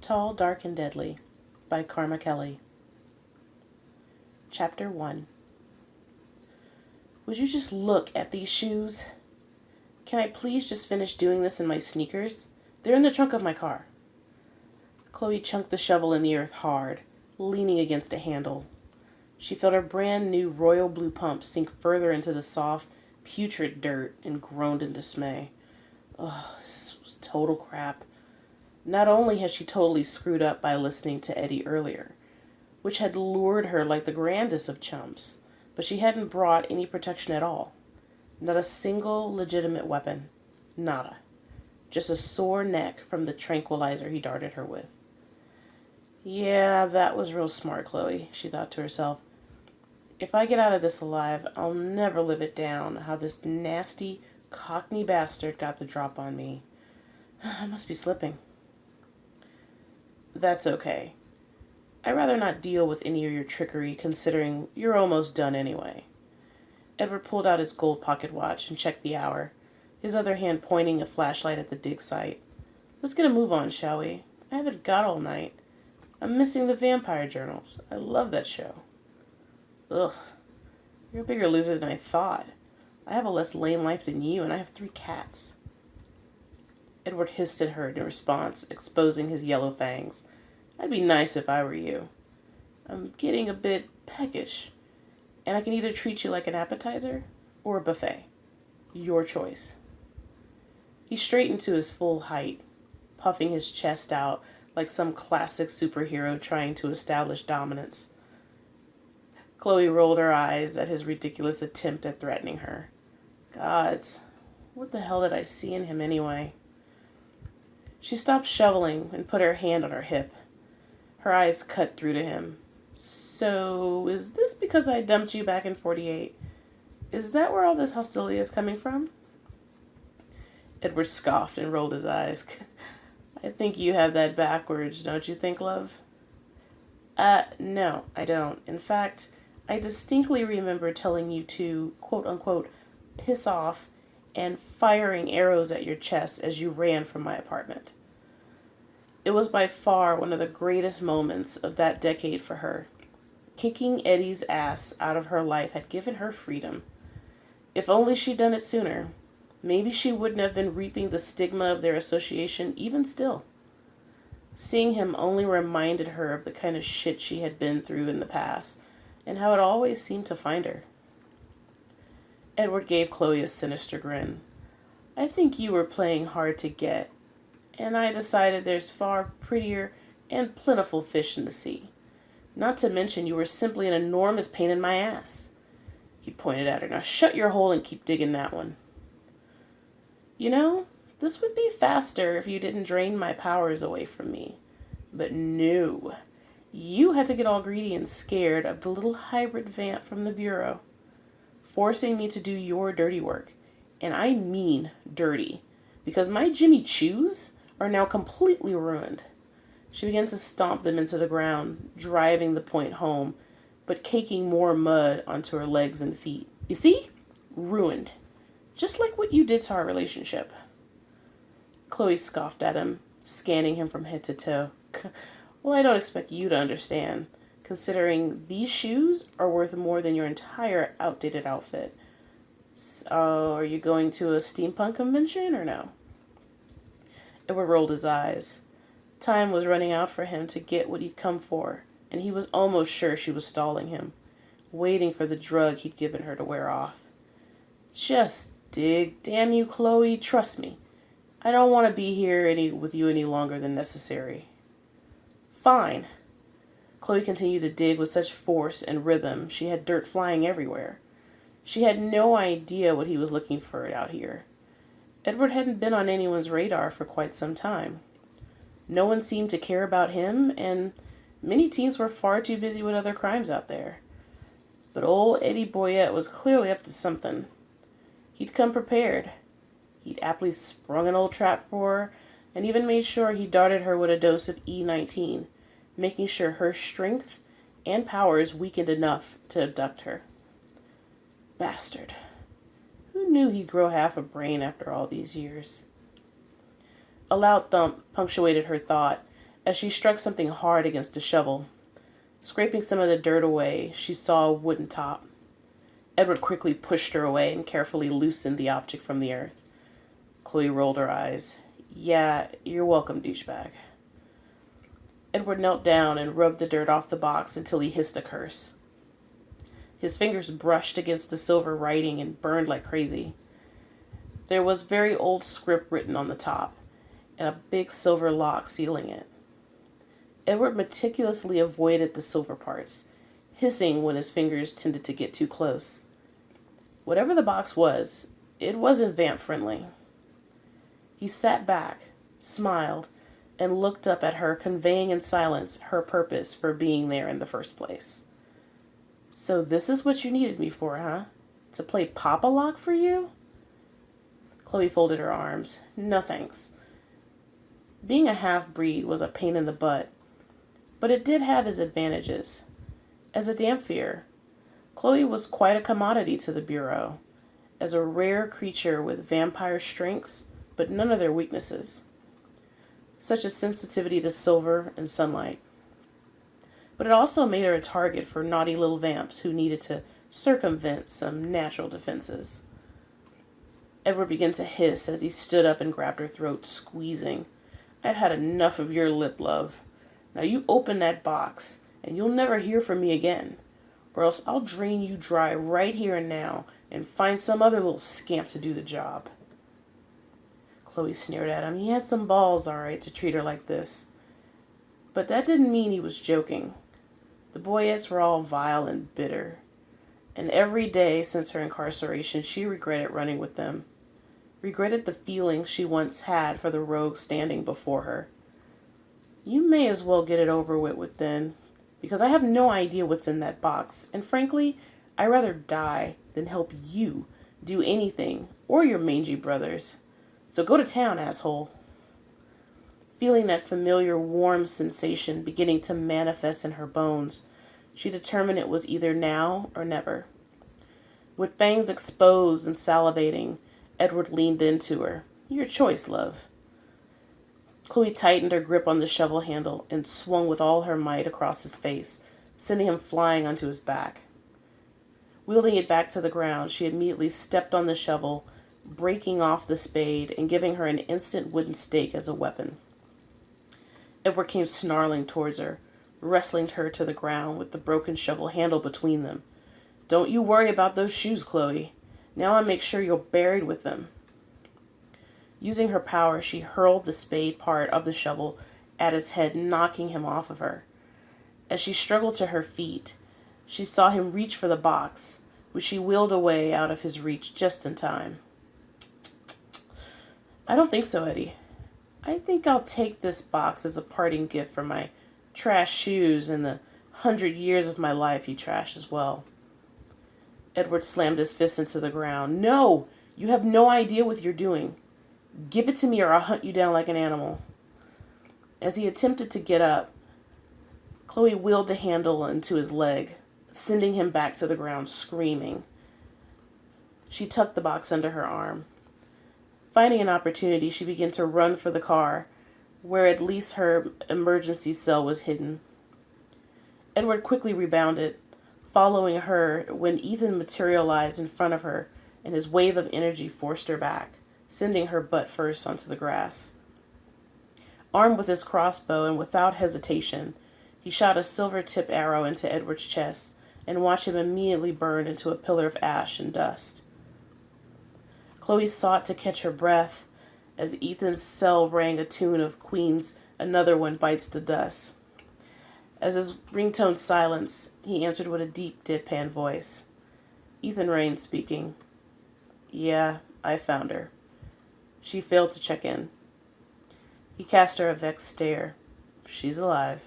Tall, Dark, and Deadly by Kharma Kelley. Chapter 1. Would you just look at these shoes? Can I please just finish doing this in my sneakers? They're in the trunk of my car. Chloe chunked the shovel in the earth hard, leaning against a handle. She felt her brand new royal blue pump sink further into the soft, putrid dirt and groaned in dismay. Oh, this was total crap. Not only had she totally screwed up by listening to Eddie earlier, which had lured her like the grandest of chumps, but she hadn't brought any protection at all. Not a single legitimate weapon. Nada. Just a sore neck from the tranquilizer he darted her with. Yeah, that was real smart, Chloe, she thought to herself. If I get out of this alive, I'll never live it down how this nasty, cockney bastard got the drop on me. I must be slipping. That's okay. I'd rather not deal with any of your trickery, considering you're almost done anyway. Edward pulled out his gold pocket watch and checked the hour, his other hand pointing a flashlight at the dig site. Let's get a move on, shall we? I haven't got all night. I'm missing the vampire journals. I love that show. Ugh. You're a bigger loser than I thought. I have a less lame life than you, and I have 3 cats. Edward hissed at her in response, exposing his yellow fangs. I'd be nice if I were you. I'm getting a bit peckish, and I can either treat you like an appetizer or a buffet. Your choice. He straightened to his full height, puffing his chest out like some classic superhero trying to establish dominance. Chloe rolled her eyes at his ridiculous attempt at threatening her. Gods, what the hell did I see in him anyway? She stopped shoveling and put her hand on her hip. Her eyes cut through to him. So, is this because I dumped you back in 48? Is that where all this hostility is coming from? Edward scoffed and rolled his eyes. I think you have that backwards, don't you think, love? No, I don't. In fact, I distinctly remember telling you to, quote-unquote, piss off and firing arrows at your chest as you ran from my apartment. It was by far one of the greatest moments of that decade for her. Kicking Eddie's ass out of her life had given her freedom. If only she'd done it sooner, maybe she wouldn't have been reaping the stigma of their association even still. Seeing him only reminded her of the kind of shit she had been through in the past, and how it always seemed to find her. Edward gave Chloe a sinister grin. I think you were playing hard to get, and I decided there's far prettier and plentiful fish in the sea. Not to mention you were simply an enormous pain in my ass. He pointed at her. Now shut your hole and keep digging that one. You know, this would be faster if you didn't drain my powers away from me. But no. You had to get all greedy and scared of the little hybrid vamp from the bureau, forcing me to do your dirty work. And I mean dirty, because my Jimmy Choos are now completely ruined. She began to stomp them into the ground, driving the point home, but caking more mud onto her legs and feet. You see? Ruined. Just like what you did to our relationship. Chloe scoffed at him, scanning him from head to toe. Well, I don't expect you to understand, considering these shoes are worth more than your entire outdated outfit. So, are you going to a steampunk convention or no? Edward rolled his eyes. Time was running out for him to get what he'd come for, and he was almost sure she was stalling him, waiting for the drug he'd given her to wear off. Just dig. Damn you, Chloe. Trust me. I don't want to be here with you any longer than necessary. Fine. Chloe continued to dig with such force and rhythm she had dirt flying everywhere. She had no idea what he was looking for out here. Edward hadn't been on anyone's radar for quite some time. No one seemed to care about him, and many teens were far too busy with other crimes out there. But old Eddie Boyette was clearly up to something. He'd come prepared. He'd aptly sprung an old trap for her, and even made sure he darted her with a dose of E19, making sure her strength and powers weakened enough to abduct her. Bastard. Who knew he'd grow half a brain after all these years? A loud thump punctuated her thought As she struck something hard against a shovel, scraping some of the dirt away, she saw a wooden top. Edward quickly pushed her away and carefully loosened the object from the earth. Chloe rolled her eyes. Yeah, you're welcome, douchebag. Edward knelt down and rubbed the dirt off the box until he hissed a curse. His fingers brushed against the silver writing and burned like crazy. There was very old script written on the top, and a big silver lock sealing it. Edward meticulously avoided the silver parts, hissing when his fingers tended to get too close. Whatever the box was, it wasn't vamp-friendly. He sat back, smiled, and looked up at her, conveying in silence her purpose for being there in the first place. So this is what you needed me for, huh? To play Pop-A-Lock for you? Chloe folded her arms. No thanks. Being a half-breed was a pain in the butt, but it did have its advantages. As a Dhampir, Chloe was quite a commodity to the Bureau, as a rare creature with vampire strengths, but none of their weaknesses, such as sensitivity to silver and sunlight. But it also made her a target for naughty little vamps who needed to circumvent some natural defenses. Edward began to hiss as he stood up and grabbed her throat, squeezing. I've had enough of your lip love. Now you open that box, and you'll never hear from me again, or else I'll drain you dry right here and now and find some other little scamp to do the job. Chloe sneered at him. He had some balls, all right, to treat her like this. But that didn't mean he was joking. The boyettes were all vile and bitter, and every day since her incarceration she regretted running with them, regretted the feelings she once had for the rogue standing before her. You may as well get it over with then, because I have no idea what's in that box, and frankly, I'd rather die than help you do anything, or your mangy brothers. So go to town, asshole. Feeling that familiar warm sensation beginning to manifest in her bones, she determined it was either now or never. With fangs exposed and salivating, Edward leaned into her. Your choice, love. Chloe tightened her grip on the shovel handle and swung with all her might across his face, sending him flying onto his back. Wielding it back to the ground, she immediately stepped on the shovel, breaking off the spade and giving her an instant wooden stake as a weapon. Edward came snarling towards her, wrestling her to the ground with the broken shovel handle between them. Don't you worry about those shoes, Chloe. Now I make sure you're buried with them. Using her power, she hurled the spade part of the shovel at his head, knocking him off of her. As she struggled to her feet, she saw him reach for the box, which she wheeled away out of his reach just in time. I don't think so, Eddie. I think I'll take this box as a parting gift for my trash shoes and the 100 years of my life you trashed as well. Edward slammed his fist into the ground. No! You have no idea what you're doing. Give it to me or I'll hunt you down like an animal. As he attempted to get up, Chloe wheeled the handle into his leg, sending him back to the ground, screaming. She tucked the box under her arm. Finding an opportunity, she began to run for the car, where at least her emergency cell was hidden. Edward quickly rebounded, following her when Ethan materialized in front of her, and his wave of energy forced her back, sending her butt first onto the grass. Armed with his crossbow and without hesitation, he shot a silver-tipped arrow into Edward's chest and watched him immediately burn into a pillar of ash and dust. Chloe sought to catch her breath as Ethan's cell rang a tune of Queen's Another One Bites the Dust. As his ringtone silenced, he answered with a deep, deadpan voice. Ethan Raines speaking. Yeah, I found her. She failed to check in. He cast her a vexed stare. She's alive.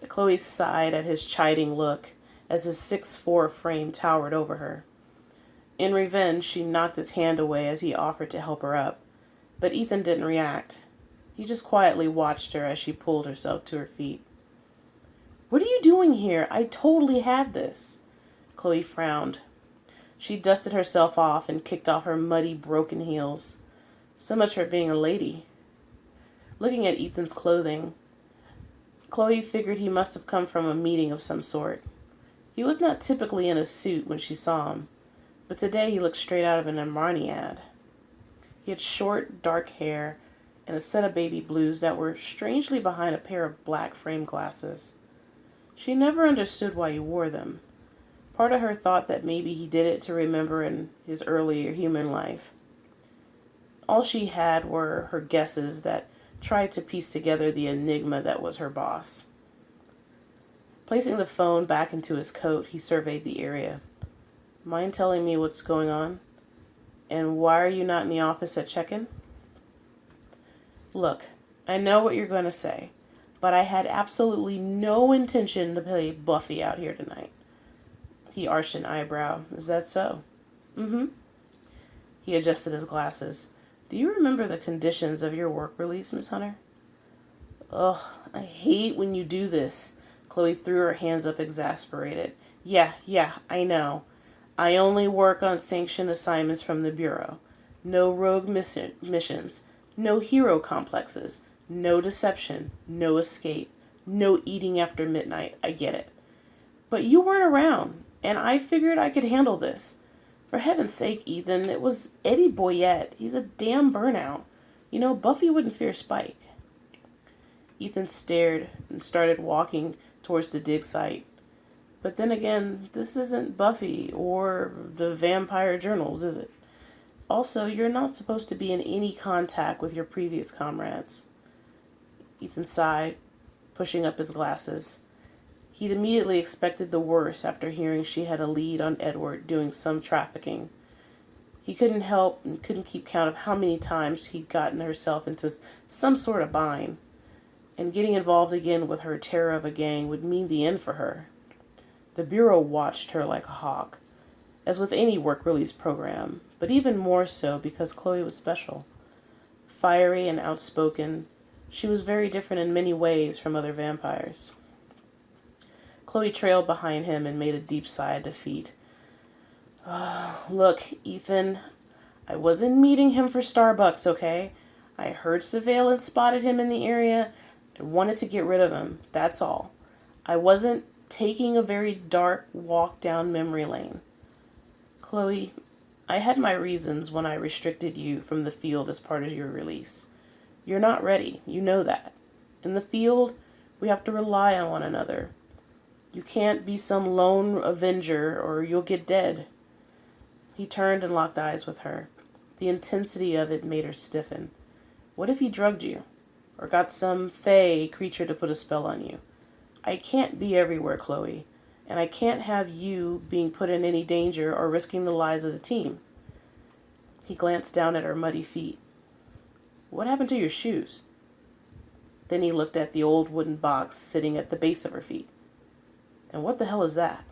Chloe sighed at his chiding look as his 6'4" frame towered over her. In revenge, she knocked his hand away as he offered to help her up, but Ethan didn't react. He just quietly watched her as she pulled herself to her feet. What are you doing here? I totally had this. Chloe frowned. She dusted herself off and kicked off her muddy, broken heels. So much for being a lady. Looking at Ethan's clothing, Chloe figured he must have come from a meeting of some sort. He was not typically in a suit when she saw him, but today he looked straight out of an Armani ad. He had short, dark hair and a set of baby blues that were strangely behind a pair of black frame glasses. She never understood why he wore them. Part of her thought that maybe he did it to remember in his earlier human life. All she had were her guesses that tried to piece together the enigma that was her boss. Placing the phone back into his coat, he surveyed the area. Mind telling me what's going on? And why are you not in the office at check-in? Look, I know what you're going to say, but I had absolutely no intention to play Buffy out here tonight. He arched an eyebrow. Is that so? Mm-hmm. He adjusted his glasses. Do you remember the conditions of your work release, Miss Hunter? Ugh, I hate when you do this. Chloe threw her hands up, exasperated. Yeah, I know. I only work on sanctioned assignments from the Bureau. No rogue missions. No hero complexes. No deception. No escape. No eating after midnight. I get it. But you weren't around, and I figured I could handle this. For heaven's sake, Ethan, it was Eddie Boyette. He's a damn burnout. You know, Buffy wouldn't fear Spike. Ethan stared and started walking towards the dig site. But then again, this isn't Buffy or the vampire journals, is it? Also, you're not supposed to be in any contact with your previous comrades. Ethan sighed, pushing up his glasses. He'd immediately expected the worst after hearing she had a lead on Edward doing some trafficking. He couldn't help and couldn't keep count of how many times he'd gotten herself into some sort of bind. And getting involved again with her terror of a gang would mean the end for her. The Bureau watched her like a hawk, as with any work release program, but even more so because Chloe was special. Fiery and outspoken, she was very different in many ways from other vampires. Chloe trailed behind him and made a deep sigh of defeat. Look, Ethan, I wasn't meeting him for Starbucks, okay? I heard surveillance spotted him in the area and wanted to get rid of him, that's all. I wasn't taking a very dark walk down memory lane. Chloe, I had my reasons when I restricted you from the field as part of your release. You're not ready, you know that. In the field, we have to rely on one another. You can't be some lone avenger or you'll get dead. He turned and locked eyes with her. The intensity of it made her stiffen. What if he drugged you? Or got some fey creature to put a spell on you? I can't be everywhere, Chloe. And I can't have you being put in any danger or risking the lives of the team. He glanced down at her muddy feet. What happened to your shoes? Then he looked at the old wooden box sitting at the base of her feet. And what the hell is that?